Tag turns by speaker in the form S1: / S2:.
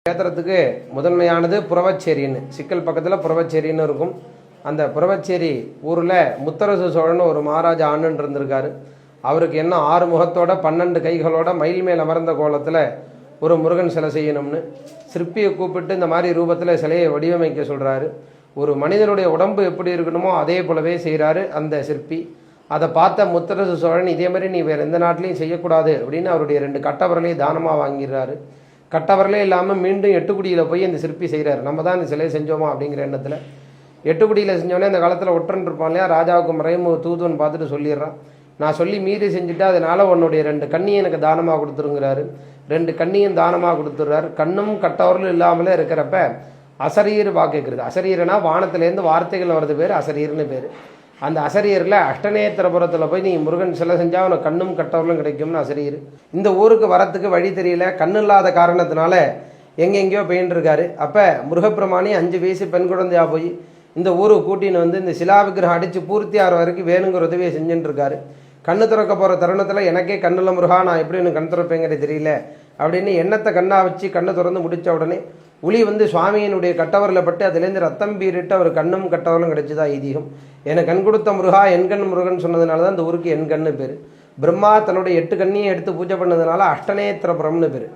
S1: கேத்திரத்துக்கு முதன்மையானது புறவச்சேரின்னு சிக்கல் பக்கத்தில் புறவச்சேரின்னு இருக்கும். அந்த புறவச்சேரி ஊரில் முத்தரசு சோழன் ஒரு மகாராஜா ஆணுன்னு இருந்திருக்காரு. அவருக்கு என்ன 6 முகத்தோட 12 கைகளோட மயில் மேல் அமர்ந்த கோலத்தில் ஒரு முருகன் சிலை செய்யணும்னு சிற்பியை கூப்பிட்டு இந்த மாதிரி ரூபத்தில் சிலையை வடிவமைக்க சொல்கிறாரு. ஒரு மனிதனுடைய உடம்பு எப்படி இருக்கணுமோ அதே போலவே செய்கிறாரு அந்த சிற்பி. அதை பார்த்த முத்தரசு சோழன் இதே மாதிரி நீ வேறு எந்த நாட்டிலையும் செய்யக்கூடாது அப்படின்னு அவருடைய 2 கட்டவர்களையும் தானமாக வாங்கிடுறாரு. கட்டவர்களே இல்லாமல் மீண்டும் எட்டுக்குடியில் போய் இந்த சிற்பி செய்கிறார். நம்ம தான் இந்த சிலையை செஞ்சோமா அப்படிங்கிற எண்ணத்தில் எட்டுக்குடியில் செஞ்சோடனே அந்த காலத்தில் ஒற்றன் இருப்பான் இல்லையா, ராஜாவுக்கு மறைமு தூதுன்னு பார்த்துட்டு சொல்லிடுறான், நான் சொல்லி மீறி செஞ்சுட்டா அதனால் உன்னுடைய 2 கண்ணியும் எனக்கு தானமாக கொடுத்துருங்கிறாரு. 2 கண்ணியும் தானமாக கொடுத்துட்றாரு. கண்ணும் கட்டவர்களும் இல்லாமலே இருக்கிறப்ப அசரீர் வாக்குறது. அசரீர்னா வானத்திலேருந்து வார்த்தைகள் வர்றது பேர் அசரீர்னு பேர். அந்த அசரியரில் அஷ்டநேத்திரபுரத்தில் போய் நீ முருகன் சிலை செஞ்சால் உனக்கு கண்ணும் கட்டவர்களும் கிடைக்கும்னு அசரியர். இந்த ஊருக்கு வரத்துக்கு வழி தெரியல, கண்ணு இல்லாத காரணத்தினால எங்கெங்கேயோ போயின்னு இருக்காரு. அப்போ முருகப்பிரமாணி 5 வயசு பெண் குழந்தையாக போய் இந்த ஊருக்கு கூட்டின்னு வந்து இந்த சிலா விக்கிரகம் அடித்து பூர்த்தி ஆகிற வரைக்கும் வேணுங்கிற உதவியை செஞ்சுட்டு இருக்காரு. கண்ணு திறக்க போகிற தருணத்தில் எனக்கே கண்ணில் முருகா நான் எப்படி எனக்கு கண் திறப்பேங்கிறது தெரியல அப்படின்னு எண்ணத்தை கண்ணாக வச்சு கண்ணை திறந்து முடித்த உடனே உளி வந்து சுவாமியினுடைய கட்டவரில் பட்டு அதுலேருந்து ரத்தம் பீரிட்டு அவர் கண்ணும் கட்டவர்களும் கிடைச்சதா ஐதீகம். எனக்கு கண் கொடுத்த முருகா என் கண் முருகன் சொன்னதுனால தான் இந்த ஊருக்கு என் கண்ணு பேர். பிரம்மா தன்னுடைய 8 கண்ணையும் எடுத்து பூஜை பண்ணதுனால அஷ்டநேத்திரபுரம்னு பேர்.